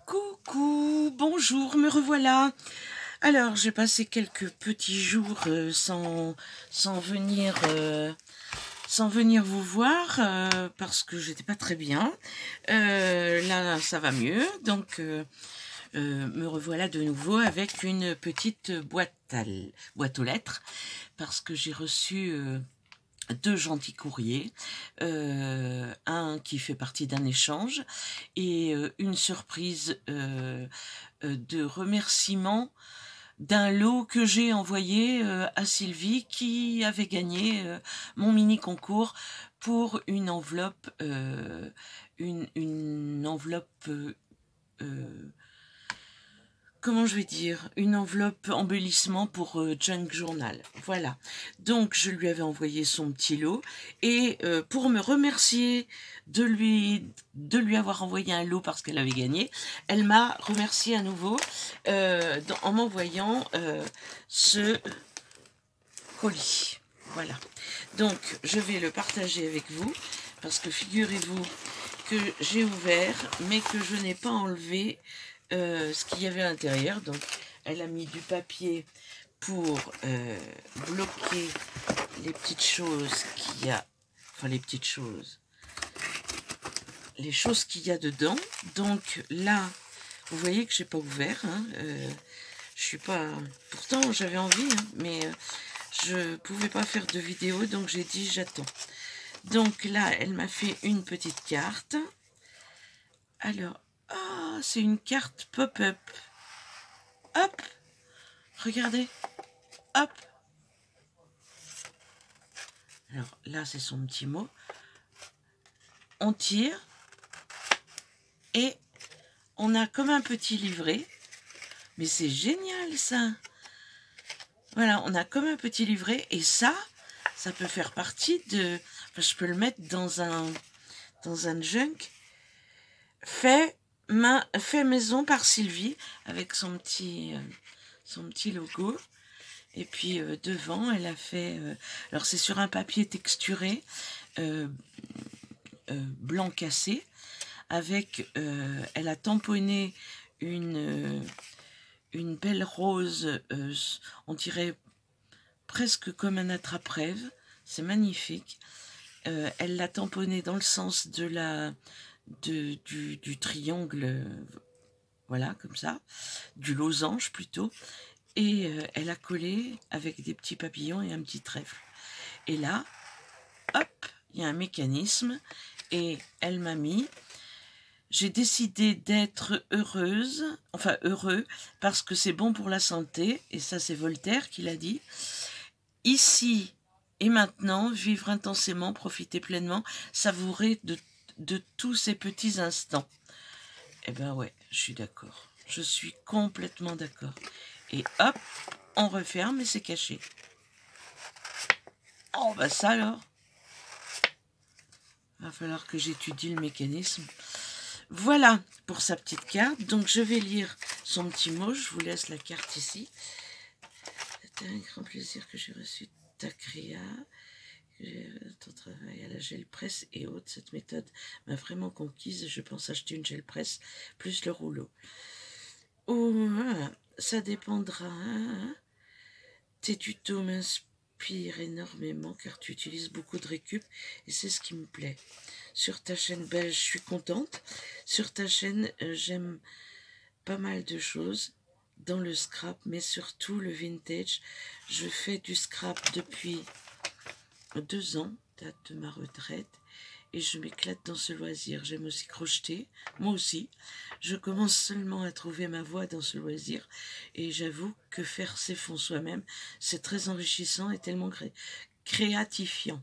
Coucou, bonjour, me revoilà. Alors, j'ai passé quelques petits jours sans venir vous voir parce que j'étais pas très bien. Là, ça va mieux, donc me revoilà de nouveau avec une petite boîte aux lettres parce que j'ai reçu deux gentils courriers, un qui fait partie d'un échange et une surprise de remerciement d'un lot que j'ai envoyé à Sylvie qui avait gagné mon mini concours pour une enveloppe, une enveloppe comment je vais dire, une enveloppe embellissement pour Junk Journal. Voilà. Donc, je lui avais envoyé son petit lot. Et pour me remercier de lui avoir envoyé un lot parce qu'elle avait gagné, elle m'a remercié à nouveau en m'envoyant ce colis. Voilà. Donc, je vais le partager avec vous parce que figurez-vous que j'ai ouvert, mais que je n'ai pas enlevé ce qu'il y avait à l'intérieur. Donc, elle a mis du papier pour bloquer les petites choses qu'il y a. Enfin, les petites choses. Les choses qu'il y a dedans. Donc, là, vous voyez que je n'ai pas ouvert. Hein, je suis pas... Pourtant, j'avais envie, hein, mais je pouvais pas faire de vidéo, donc j'ai dit j'attends. Donc là, elle m'a fait une petite carte. Alors, ah, c'est une carte pop-up. Hop, regardez, hop. Alors là, c'est son petit mot. On tire et on a comme un petit livret. Mais c'est génial ça. Voilà, on a comme un petit livret et ça peut faire partie de... Enfin, je peux le mettre dans un junk fait maison par Sylvie avec son petit logo. Et puis devant, elle a fait... alors c'est sur un papier texturé blanc cassé avec... elle a tamponné une belle rose, on dirait presque comme un attrape-rêve. C'est magnifique. Elle l'a tamponné dans le sens de du triangle, voilà, comme ça, du losange plutôt. Et elle a collé avec des petits papillons et un petit trèfle. Et là, hop, il y a un mécanisme et elle m'a mis... J'ai décidé d'être heureuse, enfin heureux, parce que c'est bon pour la santé, et ça c'est Voltaire qui l'a dit. Ici et maintenant, vivre intensément, profiter pleinement, savourer de tous ces petits instants. Eh ben ouais, je suis d'accord. Je suis complètement d'accord. Et hop, on referme et c'est caché. Oh bah ça alors. Va falloir que j'étudie le mécanisme. Voilà pour sa petite carte. Donc je vais lire son petit mot. Je vous laisse la carte ici. C'est un grand plaisir que j'ai reçu ta créa. Ton travail à la gel presse et autres. Cette méthode m'a vraiment conquise. Je pense acheter une gel presse plus le rouleau. Oh, ça dépendra. Tes tutos m'inspirent énormément car tu utilises beaucoup de récup et c'est ce qui me plaît. Sur ta chaîne, ben, je suis contente. Sur ta chaîne, j'aime pas mal de choses dans le scrap, mais surtout le vintage. Je fais du scrap depuis 2 ans, date de ma retraite, et je m'éclate dans ce loisir. J'aime aussi crocheter, moi aussi. Je commence seulement à trouver ma voie dans ce loisir, et j'avoue que faire ses fonds soi-même, c'est très enrichissant et tellement créatifiant.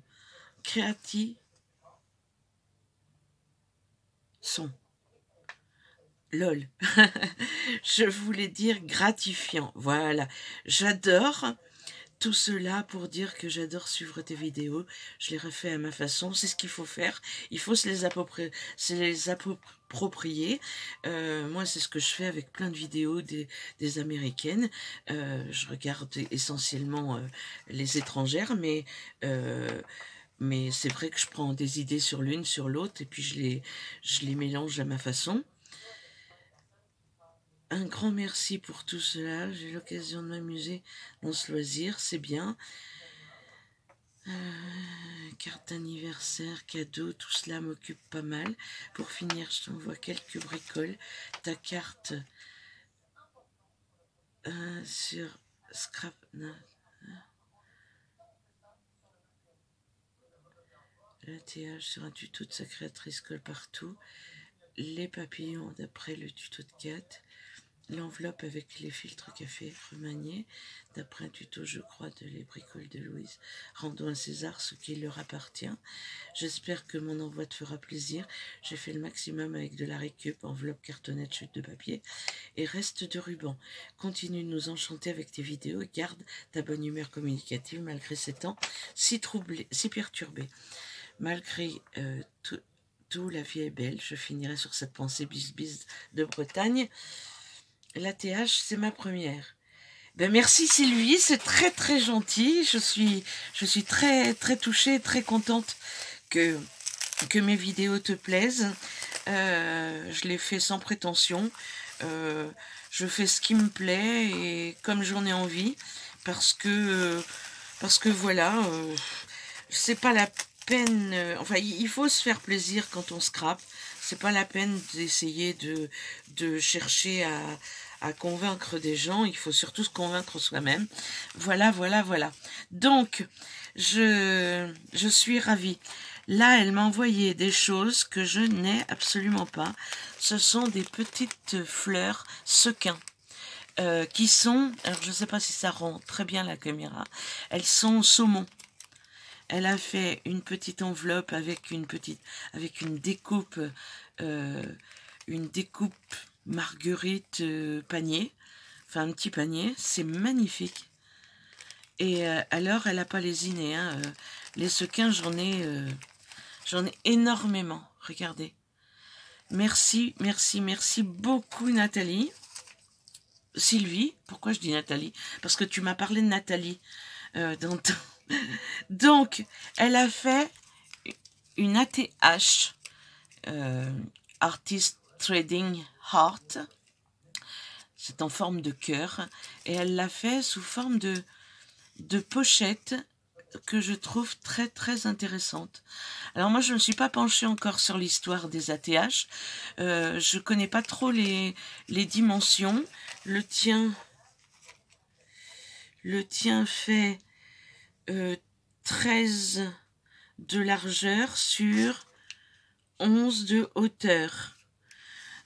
Lol. Je voulais dire gratifiant. Voilà. J'adore tout cela pour dire que j'adore suivre tes vidéos. Je les refais à ma façon. C'est ce qu'il faut faire. Il faut se les approprier. Moi, c'est ce que je fais avec plein de vidéos des américaines. Je regarde essentiellement les étrangères, mais c'est vrai que je prends des idées sur l'une, sur l'autre, et puis je les mélange à ma façon. un grand merci pour tout cela. J'ai l'occasion de m'amuser dans ce loisir, c'est bien. Carte d'anniversaire, cadeau, tout cela m'occupe pas mal. Pour finir, je t'envoie quelques bricoles. Ta carte sur Scrap... L'ATH sur un tuto de sa créatrice colle partout. Les papillons d'après le tuto de Kat. L'enveloppe avec les filtres café remaniés, d'après un tuto, je crois, de Les Bricoles de Louise. Rendons à César ce qui leur appartient. J'espère que mon envoi te fera plaisir. J'ai fait le maximum avec de la récup, enveloppe, cartonnette, chute de papier et reste de ruban. Continue de nous enchanter avec tes vidéos et garde ta bonne humeur communicative malgré ces temps si troublés, si perturbés. Malgré tout, la vie est belle. Je finirai sur cette pensée bis de Bretagne. L'ATH, c'est ma première. Ben merci Sylvie, c'est très très gentil. Je suis très très touchée, très contente que mes vidéos te plaisent. Je les fais sans prétention. Je fais ce qui me plaît et comme j'en ai envie, parce que voilà, c'est pas la peine. Enfin, il faut se faire plaisir quand on scrape. C'est pas la peine d'essayer de chercher à convaincre des gens. Il faut surtout se convaincre soi-même. Voilà. Donc, je suis ravie. Là, elle m'a envoyé des choses que je n'ai absolument pas. Ce sont des petites fleurs sequins. Qui sont, alors je ne sais pas si ça rend très bien la caméra, elles sont saumon. Elle a fait une petite enveloppe avec une découpe, marguerite panier, enfin un petit panier, c'est magnifique. Et alors, elle n'a pas lésiné, hein, les sequins, j'en ai énormément, regardez. Merci beaucoup Nathalie. Sylvie, pourquoi je dis Nathalie? Parce que tu m'as parlé de Nathalie dans ton... Donc, elle a fait une ATH, Artist Trading Heart. C'est en forme de cœur. Et elle l'a fait sous forme de pochette que je trouve très très intéressante. Alors moi, je ne me suis pas penchée encore sur l'histoire des ATH. Je ne connais pas trop les dimensions. Le tien fait 13 de largeur sur 11 de hauteur.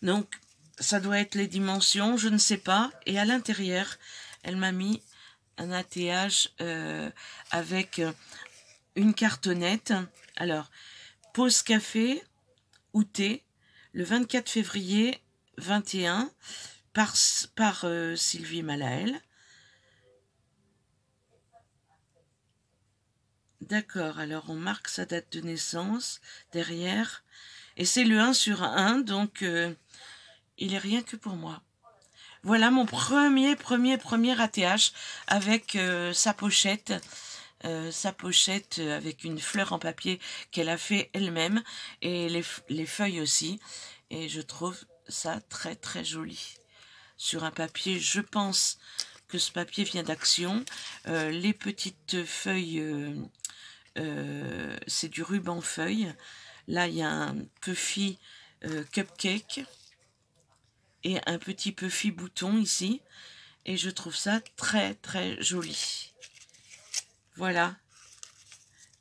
Donc, ça doit être les dimensions, je ne sais pas. Et à l'intérieur, elle m'a mis un ATH avec une cartonnette. Alors, pause café ou thé, le 24 février 21, par Sylvie Malaël. D'accord, alors on marque sa date de naissance derrière. Et c'est le 1 sur 1, donc il est rien que pour moi. Voilà mon premier ATH avec sa pochette avec une fleur en papier qu'elle a fait elle-même et les feuilles aussi. Et je trouve ça très très joli. Sur un papier, je pense que ce papier vient d'Action. Les petites feuilles, c'est du ruban feuille. Là, il y a un puffy cupcake et un petit puffy bouton ici. Et je trouve ça très très joli. Voilà.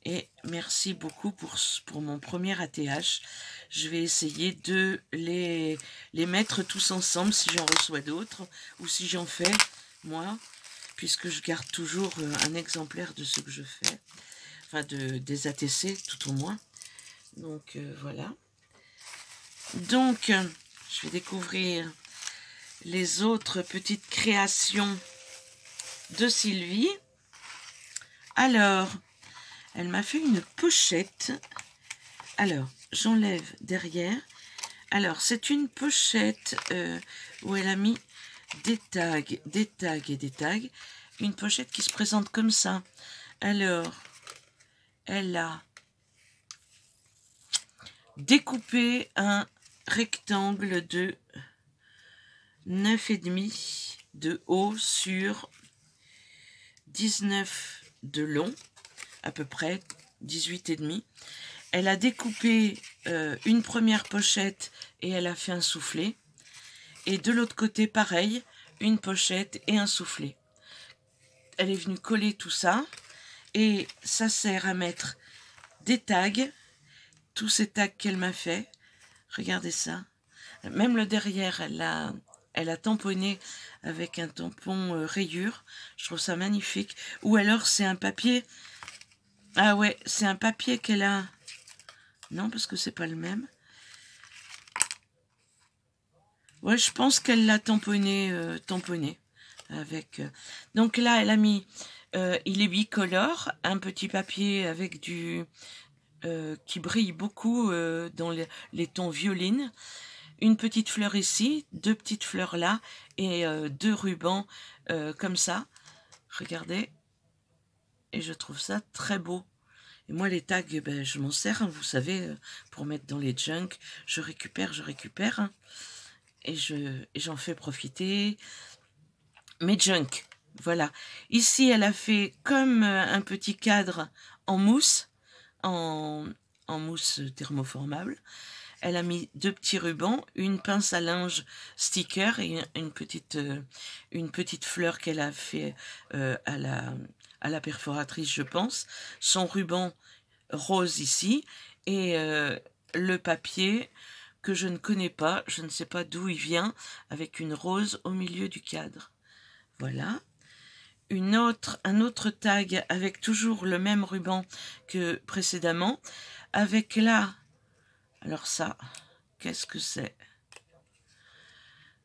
Et merci beaucoup pour mon premier ATH. Je vais essayer de les mettre tous ensemble si j'en reçois d'autres ou si j'en fais moi, puisque je garde toujours un exemplaire de ce que je fais. Enfin, des ATC tout au moins. Donc voilà. Donc, je vais découvrir les autres petites créations de Sylvie. Alors, elle m'a fait une pochette. Alors, j'enlève derrière. Alors, c'est une pochette où elle a mis des tags. Une pochette qui se présente comme ça. Alors, elle a découpé un rectangle de 9,5 de haut sur 19 de long, à peu près 18,5. Elle a découpé une première pochette et elle a fait un soufflet. Et de l'autre côté, pareil, une pochette et un soufflet. Elle est venue coller tout ça. Et ça sert à mettre des tags. Tous ces tags qu'elle m'a fait. Regardez ça. Même le derrière, elle a tamponné avec un tampon rayure. Je trouve ça magnifique. Ou alors c'est un papier. Ah ouais, c'est un papier qu'elle a... Non, parce que c'est pas le même. Ouais, je pense qu'elle l'a tamponné, avec. Donc là, elle a mis, il est bicolore, un petit papier avec du qui brille beaucoup dans les tons violines. Une petite fleur ici, deux petites fleurs là, et deux rubans comme ça. Regardez. Et je trouve ça très beau. Et moi, les tags, ben, je m'en sers, hein, vous savez, pour mettre dans les junk. Je récupère. Hein, et j'en fais profiter mes junk. Voilà. Ici, elle a fait comme un petit cadre en mousse, en mousse thermoformable. Elle a mis deux petits rubans, une pince à linge sticker et une petite fleur qu'elle a fait à la perforatrice, je pense. Son ruban rose ici et le papier que je ne connais pas, je ne sais pas d'où il vient, avec une rose au milieu du cadre. Voilà. Un autre tag avec toujours le même ruban que précédemment, avec là, alors ça, qu'est-ce que c'est?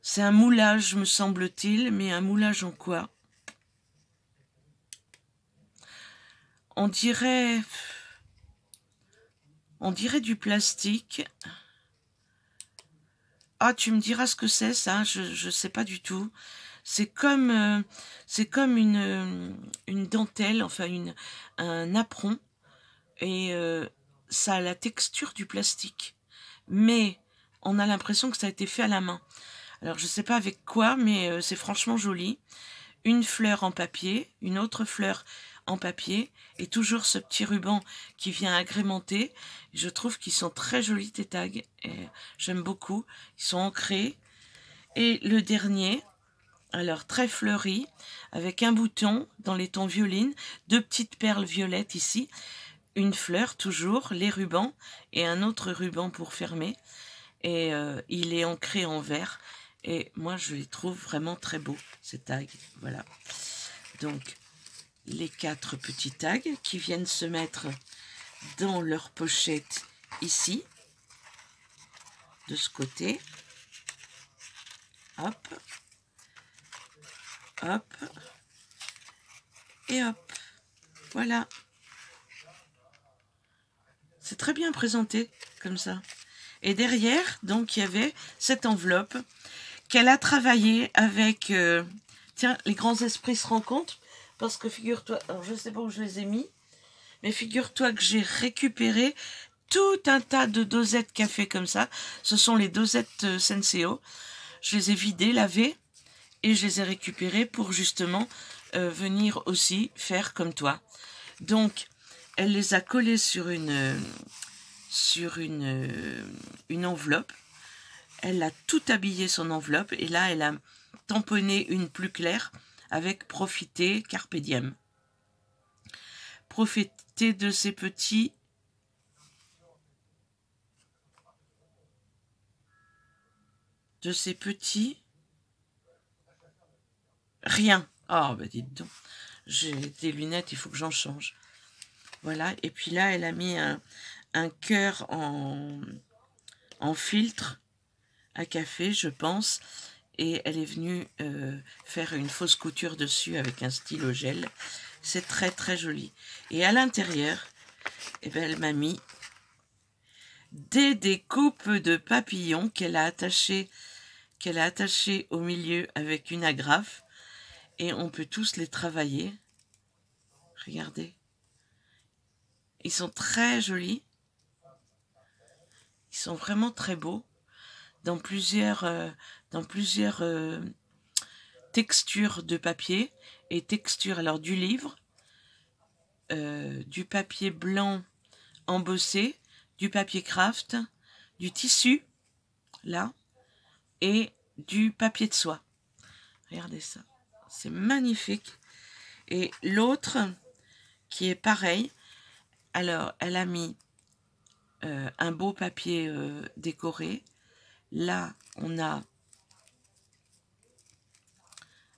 C'est un moulage, me semble-t-il, mais un moulage en quoi? On dirait du plastique. Ah, tu me diras ce que c'est, ça, je sais pas du tout. C'est comme une dentelle, enfin un apron, et ça a la texture du plastique. Mais on a l'impression que ça a été fait à la main. Alors je sais pas avec quoi, mais c'est franchement joli. Une fleur en papier, une autre fleur en papier, et toujours ce petit ruban qui vient agrémenter. Je trouve qu'ils sont très jolis, tes tags, et j'aime beaucoup. Ils sont ancrés. Et le dernier, alors très fleuri, avec un bouton dans les tons violines, deux petites perles violettes ici, une fleur toujours, les rubans, et un autre ruban pour fermer. Et il est ancré en vert. Et moi, je les trouve vraiment très beaux, ces tags. Voilà. Donc, les 4 petits tags qui viennent se mettre dans leur pochette ici, de ce côté. Hop. Hop. Et hop. Voilà. C'est très bien présenté, comme ça. Et derrière, donc, il y avait cette enveloppe qu'elle a travaillée avec... tiens, les grands esprits se rencontrent. Parce que figure-toi... Alors, je ne sais pas où je les ai mis. Mais figure-toi que j'ai récupéré tout un tas de dosettes café comme ça. Ce sont les dosettes Senseo. Je les ai vidées, lavées. Et je les ai récupérées pour justement venir aussi faire comme toi. Donc, elle les a collées sur une enveloppe. Elle a tout habillé son enveloppe et là elle a tamponné une plus claire avec profiter carpe diem. Profiter de ces petits rien. Oh bah dites donc, j'ai des lunettes, il faut que j'en change. Voilà, et puis là elle a mis un cœur en filtre à café, je pense, et elle est venue faire une fausse couture dessus avec un stylo gel. C'est très très joli. Et à l'intérieur, eh ben, elle m'a mis des découpes de papillons qu'elle a attachées au milieu avec une agrafe, et on peut tous les travailler. Regardez. Ils sont très jolis. Ils sont vraiment très beaux. dans plusieurs, textures de papier et textures, alors du livre, du papier blanc embossé, du papier craft, du tissu, là, et du papier de soie. Regardez ça, c'est magnifique. Et l'autre, qui est pareil, alors elle a mis un beau papier décoré. Là, on a...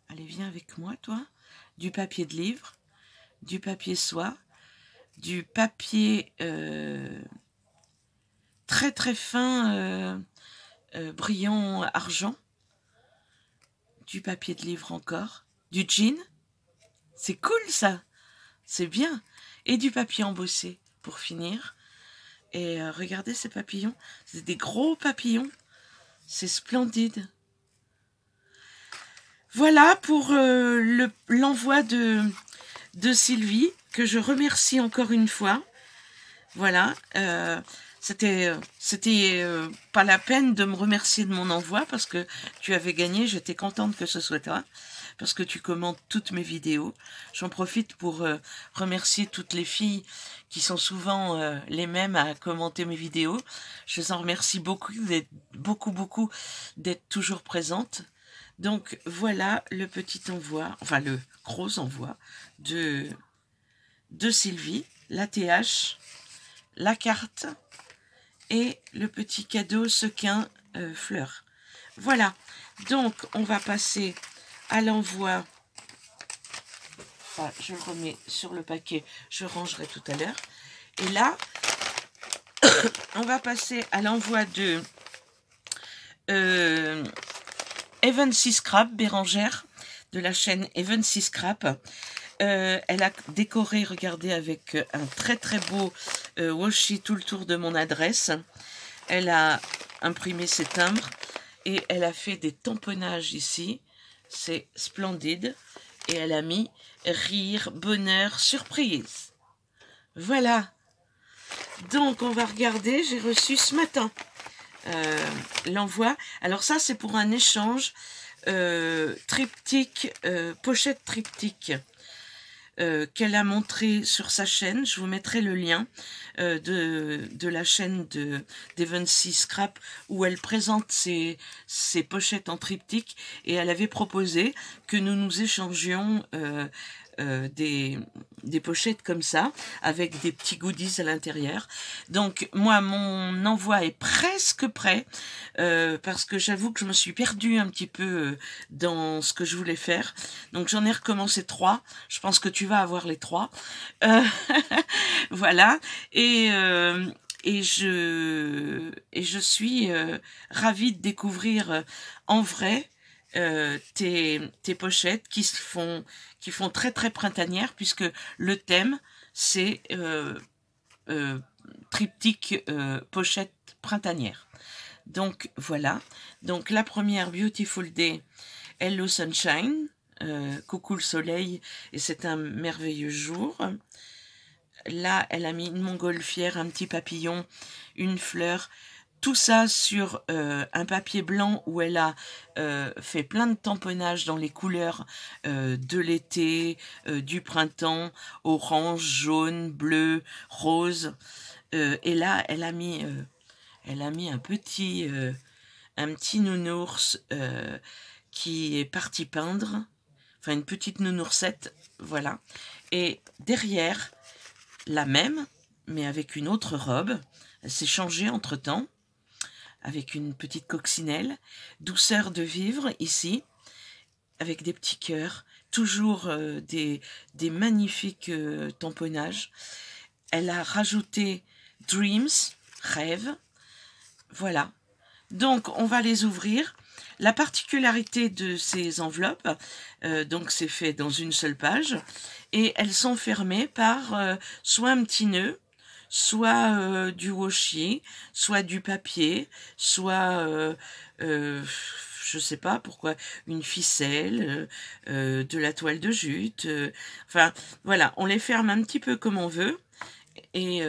Allez, viens avec moi, toi. Du papier de livre, du papier soie, du papier très très fin, brillant argent, du papier de livre encore, du jean. C'est cool ça, c'est bien. Et du papier embossé pour finir. Et regardez ces papillons, c'est des gros papillons. C'est splendide. Voilà pour l'envoi de Sylvie, que je remercie encore une fois. Voilà, c'était pas la peine de me remercier de mon envoi parce que tu avais gagné. J'étais contente que ce soit toi parce que tu commentes toutes mes vidéos. J'en profite pour remercier toutes les filles qui sont souvent les mêmes à commenter mes vidéos. Je les en remercie beaucoup d'être toujours présentes. Donc voilà le petit envoi, enfin le gros envoi de Sylvie, la TH, la carte et le petit cadeau sequin fleur. Voilà, donc on va passer à l'envoi. Enfin, je le remets sur le paquet, je rangerai tout à l'heure. Et là, on va passer à l'envoi de Evansy Scrap, Bérangère, de la chaîne Evansy Scrap. Elle a décoré, regardez, avec un très très beau washi tout le tour de mon adresse. Elle a imprimé ses timbres et elle a fait des tamponnages ici. C'est splendide. Et elle a mis rire, bonheur, surprise. Voilà. Donc on va regarder, j'ai reçu ce matin l'envoi. Alors ça c'est pour un échange triptyque, pochette triptyque. Qu'elle a montré sur sa chaîne. Je vous mettrai le lien de la chaîne d'Evansy Scrap où elle présente ses pochettes en triptyque et elle avait proposé que nous nous échangions des pochettes comme ça avec des petits goodies à l'intérieur. Donc moi mon envoi est presque prêt parce que j'avoue que je me suis perdue un petit peu dans ce que je voulais faire. Donc j'en ai recommencé 3. Je pense que tu vas avoir les 3. Voilà. Et je suis ravie de découvrir en vrai tes pochettes qui font très très printanière, puisque le thème c'est triptyque pochette printanière. Donc voilà, donc la première Beautiful Day, Hello Sunshine, coucou le soleil et c'est un merveilleux jour. Là elle a mis une montgolfière, un petit papillon, une fleur. Tout ça sur un papier blanc où elle a fait plein de tamponnages dans les couleurs de l'été, du printemps, orange, jaune, bleu, rose. Et là, elle a mis un petit nounours qui est parti peindre, enfin une petite nounoursette, voilà. Et derrière, la même, mais avec une autre robe. Elle s'est changée entre-temps, avec une petite coccinelle, douceur de vivre ici, avec des petits cœurs, toujours des magnifiques tamponnages. Elle a rajouté Dreams, rêve, voilà. Donc on va les ouvrir. La particularité de ces enveloppes, donc c'est fait dans une seule page, et elles sont fermées par soit un petit nœud, soit du washi, soit du papier, soit, je sais pas pourquoi, une ficelle, de la toile de jute. Enfin, voilà, on les ferme un petit peu comme on veut et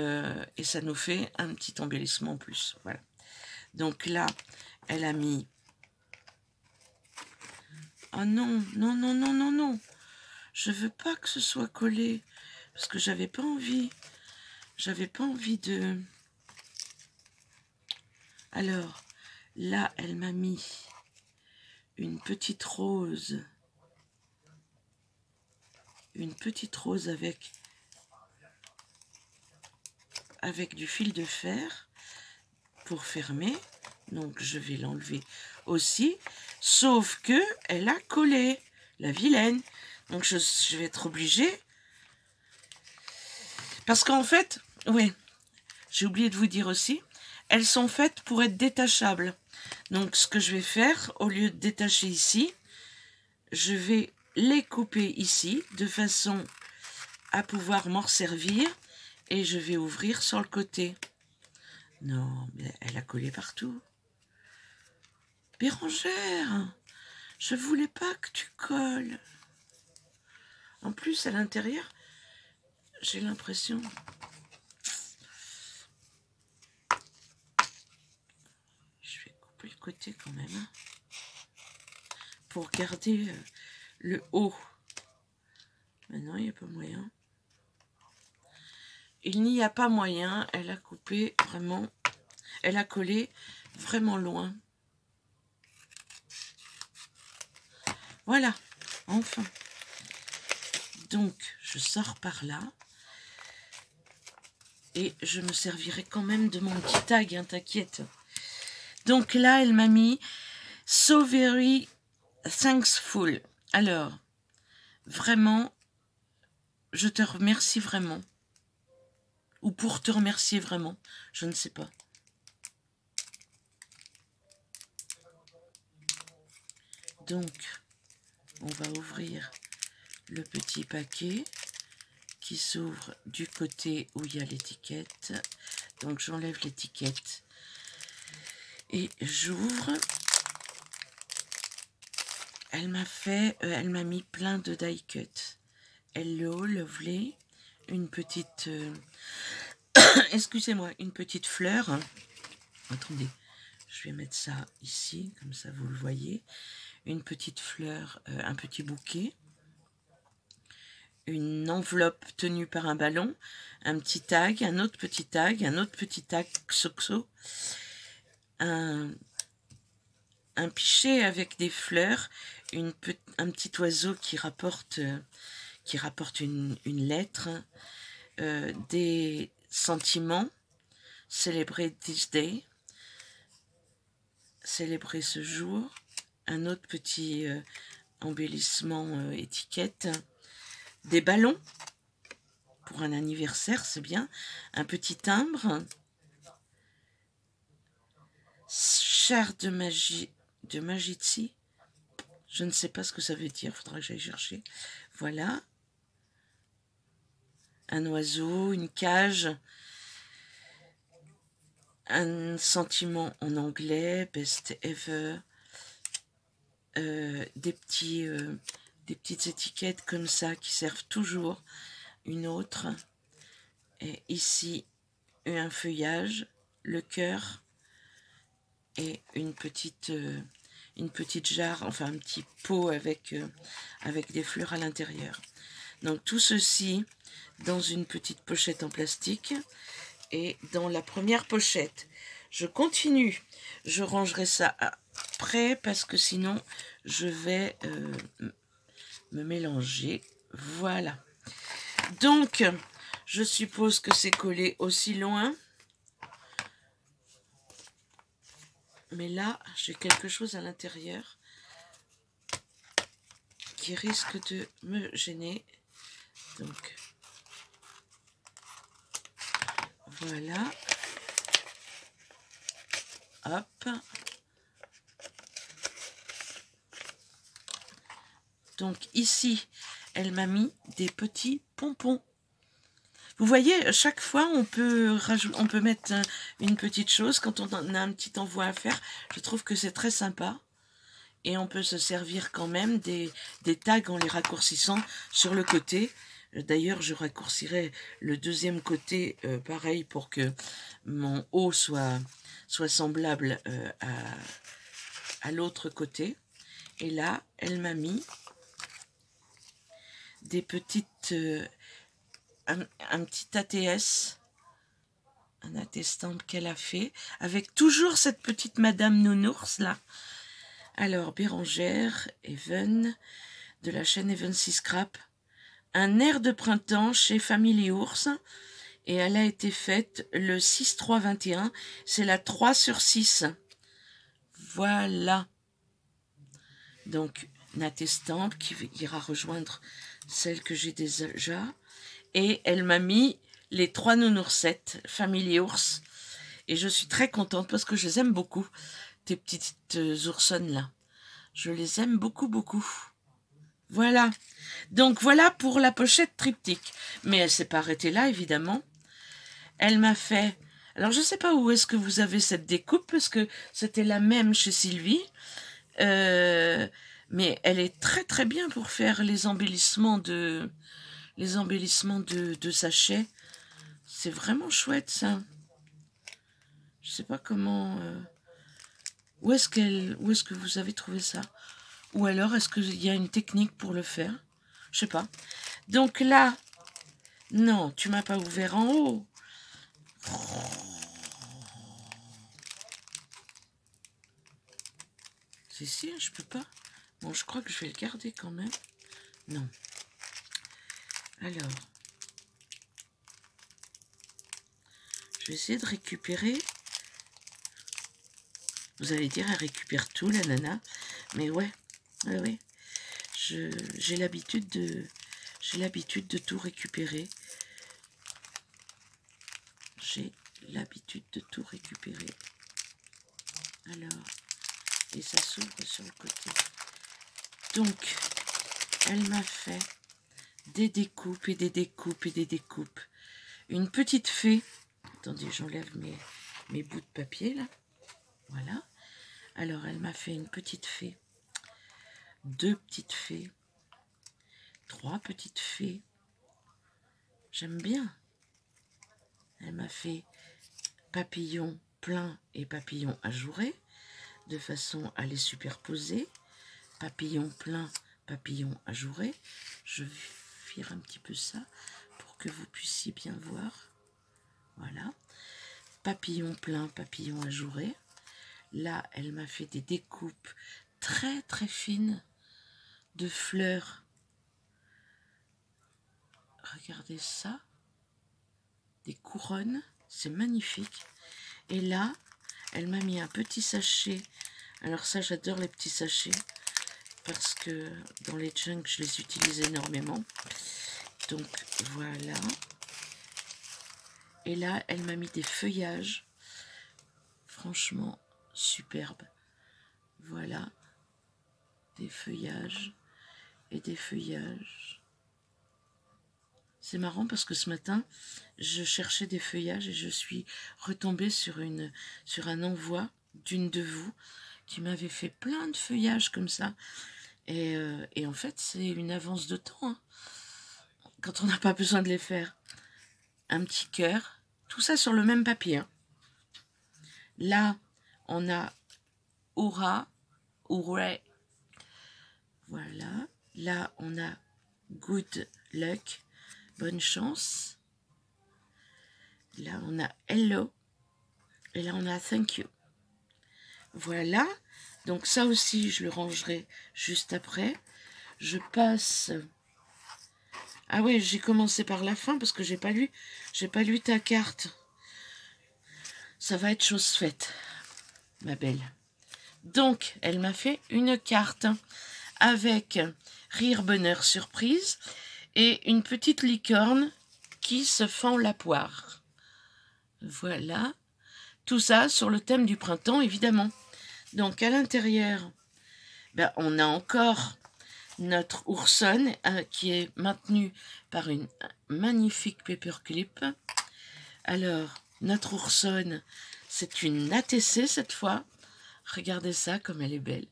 ça nous fait un petit embellissement en plus. Voilà. Donc là, elle a mis... Oh non, non, non, non, non, non. Je veux pas que ce soit collé. Parce que j'avais pas envie. J'avais pas envie de... Alors, là, elle m'a mis une petite rose. Une petite rose avec du fil de fer pour fermer. Donc, je vais l'enlever aussi. Sauf que elle a collé, la vilaine. Donc, je vais être obligée. Parce qu'en fait, oui, j'ai oublié de vous dire aussi, elles sont faites pour être détachables. Donc, ce que je vais faire, au lieu de détacher ici, je vais les couper ici, de façon à pouvoir m'en servir. Et je vais ouvrir sur le côté. Non, mais elle a collé partout. Bérangère, je voulais pas que tu colles. En plus, à l'intérieur, j'ai l'impression... Je vais couper le côté quand même. Hein, pour garder le haut. Maintenant, il n'y a pas moyen. Il n'y a pas moyen. Elle a coupé vraiment... Elle a collé vraiment loin. Voilà, enfin. Donc, je sors par là. Et je me servirai quand même de mon petit tag, hein, t'inquiète. Donc là, elle m'a mis « So very thankful ». Alors, vraiment, je te remercie vraiment. Ou pour te remercier vraiment, je ne sais pas. Donc, on va ouvrir le petit paquet qui s'ouvre du côté où il y a l'étiquette. Donc, j'enlève l'étiquette et j'ouvre. Elle m'a mis plein de die cut. Hello, lovely. Une petite... excusez-moi, une petite fleur. Attendez, je vais mettre ça ici, comme ça vous le voyez. Une petite fleur, un petit bouquet. Une enveloppe tenue par un ballon. Un petit tag, un autre petit tag, un autre petit tag xoxo. Un pichet avec des fleurs. Un petit oiseau qui rapporte une lettre. Des sentiments, célébrer this day, célébrer ce jour, un autre petit embellissement étiquette, des ballons pour un anniversaire, c'est bien, un petit timbre, char de magie, de Magitsi, je ne sais pas ce que ça veut dire, faudra que j'aille chercher, voilà. Un oiseau, une cage, un sentiment en anglais, best ever, des petites étiquettes comme ça qui servent toujours, une autre, et ici un feuillage, le cœur et une petite jarre, enfin un petit pot avec des fleurs à l'intérieur. Donc tout ceci dans une petite pochette en plastique. Et dans la première pochette, je continue. Je rangerai ça après parce que sinon, je vais me mélanger. Voilà. Donc, je suppose que c'est collé aussi loin. Mais là, j'ai quelque chose à l'intérieur qui risque de me gêner. Donc... Voilà. Hop. Donc ici, elle m'a mis des petits pompons. Vous voyez, chaque fois, on peut mettre une petite chose. Quand on a un petit envoi à faire, je trouve que c'est très sympa. Et on peut se servir quand même des tags en les raccourcissant sur le côté. D'ailleurs, je raccourcirai le deuxième côté, pareil, pour que mon haut soit semblable à l'autre côté. Et là, elle m'a mis des petites... un petit ATS, un attestant qu'elle a fait, avec toujours cette petite Madame Nounours, là. Alors, Bérangère, Even, de la chaîne Even 6 Scrap. Un air de printemps chez Family Ours. Et elle a été faite le 6-3-21. C'est la 3/6. Voilà. Donc, Nat Estampe qui ira rejoindre celle que j'ai déjà. Et elle m'a mis les 3 nounoursettes Family Ours. Et je suis très contente parce que je les aime beaucoup, tes petites oursonnes-là. Je les aime beaucoup, beaucoup. Voilà. Donc, voilà pour la pochette triptyque. Mais elle ne s'est pas arrêtée là, évidemment. Elle m'a fait... Alors, je ne sais pas où est-ce que vous avez cette découpe, parce que c'était la même chez Sylvie. Mais elle est très, très bien pour faire les embellissements de sachets. C'est vraiment chouette, ça. Je sais pas comment... Où est-ce que vous avez trouvé ça? Ou alors, est-ce qu'il y a une technique pour le faire? Je sais pas. Donc là... Non, tu m'as pas ouvert en haut. Si, je peux pas. Bon, je crois que je vais le garder quand même. Non. Alors... Je vais essayer de récupérer. Vous allez dire, elle récupère tout, la nana. Mais ouais. J'ai l'habitude de tout récupérer. J'ai l'habitude de tout récupérer. Alors, et ça s'ouvre sur le côté. Donc, elle m'a fait des découpes et des découpes et des découpes. Une petite fée. Attendez, j'enlève mes bouts de papier, là. Voilà. Alors, elle m'a fait une petite fée. 2 petites fées. 3 petites fées. J'aime bien. Elle m'a fait papillon plein et papillon ajouré, de façon à les superposer. Papillon plein, papillon ajouré. Je vire un petit peu ça pour que vous puissiez bien voir. Voilà. Papillon plein, papillon ajouré. Là, elle m'a fait des découpes très très fines de fleurs. Regardez ça. Des couronnes. C'est magnifique. Et là, elle m'a mis un petit sachet. Alors ça, j'adore les petits sachets. Parce que dans les junks, je les utilise énormément. Donc, voilà. Et là, elle m'a mis des feuillages. Franchement, superbe. Voilà. Des feuillages et des feuillages. C'est marrant parce que ce matin, je cherchais des feuillages et je suis retombée sur un envoi d'une de vous qui m'avait fait plein de feuillages comme ça. Et en fait, c'est une avance de temps, hein, quand on n'a pas besoin de les faire. Un petit cœur, tout ça sur le même papier. Hein. Là, on a Aura, Ouray. Voilà. Là, on a Good Luck, bonne chance. Là, on a Hello. Et là, on a Thank you. Voilà. Donc ça aussi, je le rangerai juste après. Je passe... Ah oui, j'ai commencé par la fin parce que j'ai pas lu ta carte. Ça va être chose faite, ma belle. Donc, elle m'a fait une carte avec Rire, bonheur, surprise et une petite licorne qui se fend la poire. Voilà. Tout ça sur le thème du printemps, évidemment. Donc, à l'intérieur, ben, on a encore notre oursonne qui est maintenue par une magnifique paperclip. Alors, notre oursonne, c'est une ATC cette fois. Regardez ça, comme elle est belle.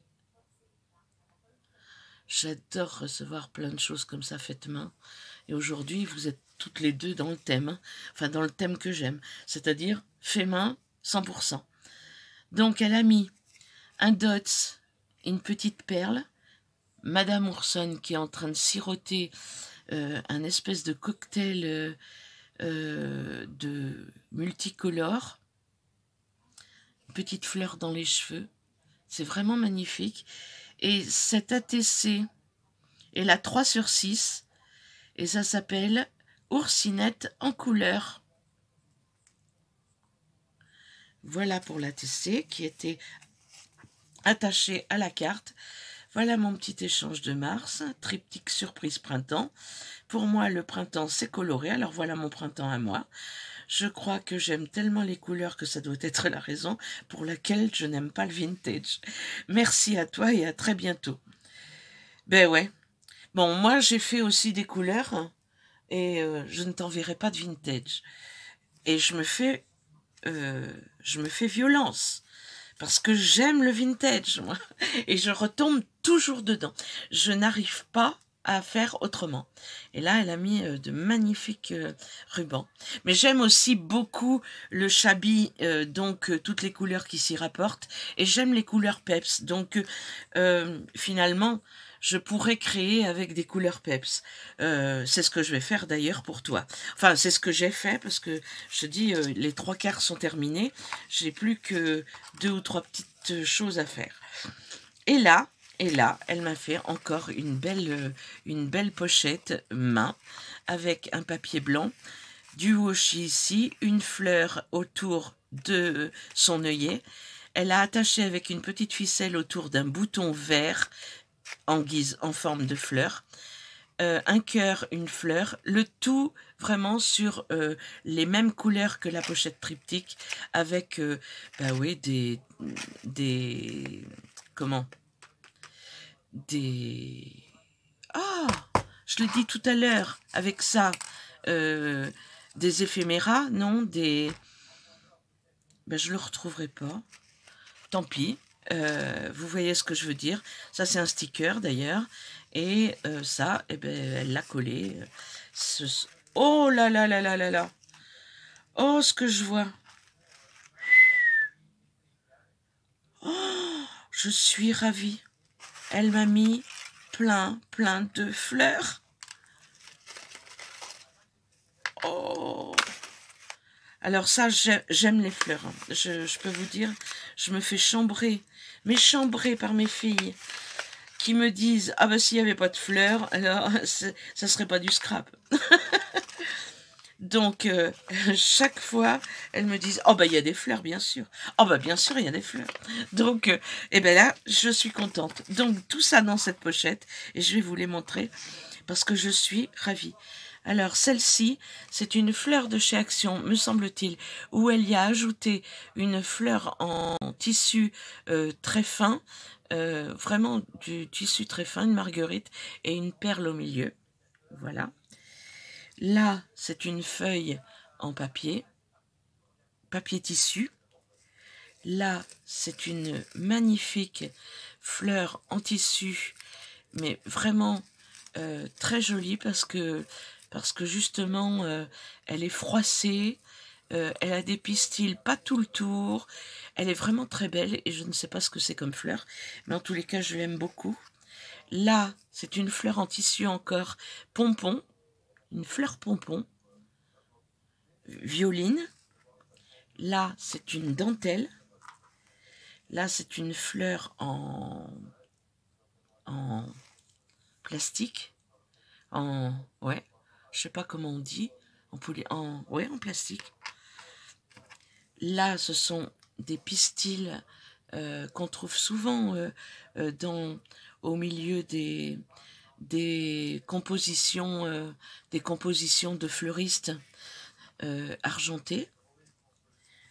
J'adore recevoir plein de choses comme ça faites main. Et aujourd'hui, vous êtes toutes les deux dans le thème. Hein. Enfin, dans le thème que j'aime. C'est-à-dire fait main 100%. Donc, elle a mis un dots une petite perle, Madame Ourson qui est en train de siroter un espèce de cocktail de multicolore, petite fleur dans les cheveux, c'est vraiment magnifique. Et cet ATC est la 3/6 et ça s'appelle Oursinette en couleur. Voilà pour l'ATC qui était attaché à la carte. Voilà mon petit échange de mars, triptyque surprise printemps. Pour moi, le printemps, c'est coloré, alors voilà mon printemps à moi. Je crois que j'aime tellement les couleurs que ça doit être la raison pour laquelle je n'aime pas le vintage. Merci à toi et à très bientôt. Ben ouais. Bon, moi, j'ai fait aussi des couleurs et je ne t'enverrai pas de vintage. Et je me fais violence. Parce que j'aime le vintage, moi. Et je retombe toujours dedans. Je n'arrive pas à faire autrement. Et là, elle a mis de magnifiques rubans. Mais j'aime aussi beaucoup le shabby, donc toutes les couleurs qui s'y rapportent. Et j'aime les couleurs peps. Donc, finalement, je pourrais créer avec des couleurs peps. C'est ce que je vais faire d'ailleurs pour toi. Enfin, c'est ce que j'ai fait parce que je te dis, les 3/4 sont terminés. J'ai plus que 2 ou 3 petites choses à faire. Et là, elle m'a fait encore une belle pochette main avec un papier blanc, du washi ici, une fleur autour de son œillet. Elle a attaché avec une petite ficelle autour d'un bouton vert en forme de fleur, un cœur, une fleur, le tout vraiment sur les mêmes couleurs que la pochette triptyque, avec bah oui, je l'ai dit tout à l'heure, avec ça, des éphéméras, non, je le retrouverai pas, tant pis. Vous voyez ce que je veux dire. Ça, c'est un sticker d'ailleurs. Et ça, elle l'a collé. Oh là là là là là là. Oh, ce que je vois. Oh, je suis ravie. Elle m'a mis plein de fleurs. Oh. Alors ça, j'aime les fleurs. Je peux vous dire, je me fais chambrer par mes filles qui me disent « Ah ben s'il n'y avait pas de fleurs, alors ça serait pas du scrap. » Donc, chaque fois, elles me disent « Oh ben il y a des fleurs, bien sûr. Oh ben bien sûr, il y a des fleurs. » Donc, là, je suis contente. Donc, tout ça dans cette pochette, et je vais vous les montrer, parce que je suis ravie. Alors, celle-ci, c'est une fleur de chez Action, me semble-t-il, où elle y a ajouté une fleur en tissu très fin, vraiment du tissu très fin, une marguerite et une perle au milieu. Voilà. Là, c'est une feuille en papier tissu. Là, c'est une magnifique fleur en tissu, mais vraiment très jolie parce que justement, elle est froissée, elle a des pistils pas tout le tour, elle est vraiment très belle et je ne sais pas ce que c'est comme fleur, mais en tous les cas, je l'aime beaucoup. Là, c'est une fleur en tissu encore pompon, une fleur pompon, violine. Là, c'est une dentelle. Là, c'est une fleur en plastique, ouais, je sais pas comment on dit, en plastique. Là, ce sont des pistils qu'on trouve souvent au milieu des compositions de fleuristes argentés.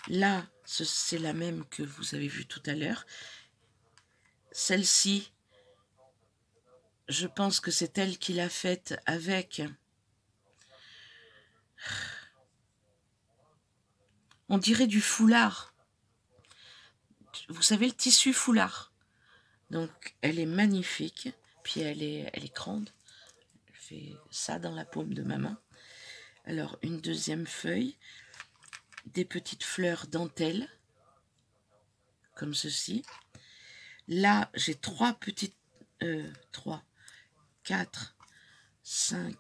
Là, c'est la même que vous avez vue tout à l'heure. Celle-ci, je pense que c'est elle qui l'a faite avec... On dirait du foulard. Vous savez, le tissu foulard. Donc, elle est magnifique. Puis, elle est grande. Elle fait ça dans la paume de ma main. Alors, une deuxième feuille. Des petites fleurs dentelles. Comme ceci. Là, j'ai 3 petites... 3, 4, 5,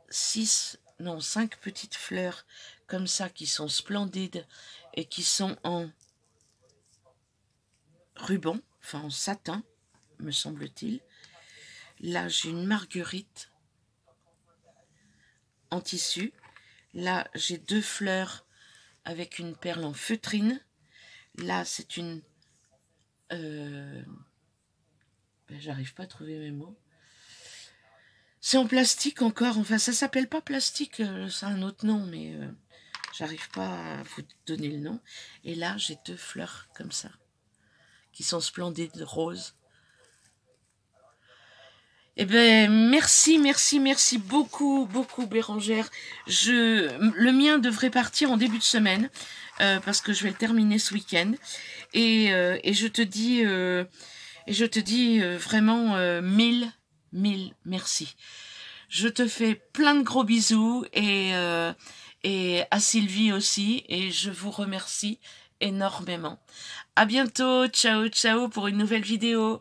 6, non, 5 petites fleurs comme ça qui sont splendides et qui sont en ruban, enfin en satin, me semble-t-il. Là, j'ai une marguerite en tissu. Là, j'ai 2 fleurs avec une perle en feutrine. Là, c'est une... j'arrive pas à trouver mes mots. C'est en plastique encore. Enfin, ça s'appelle pas plastique. C'est un autre nom, mais j'arrive pas à vous donner le nom. Et là, j'ai 2 fleurs comme ça, qui sont splendides, roses. Eh bien, merci, merci, merci beaucoup, beaucoup, Bérangère. Le mien devrait partir en début de semaine, parce que je vais le terminer ce week-end. Et je te dis vraiment mille merci. Je te fais plein de gros bisous et à Sylvie aussi. Et je vous remercie énormément. À bientôt. Ciao, ciao pour une nouvelle vidéo.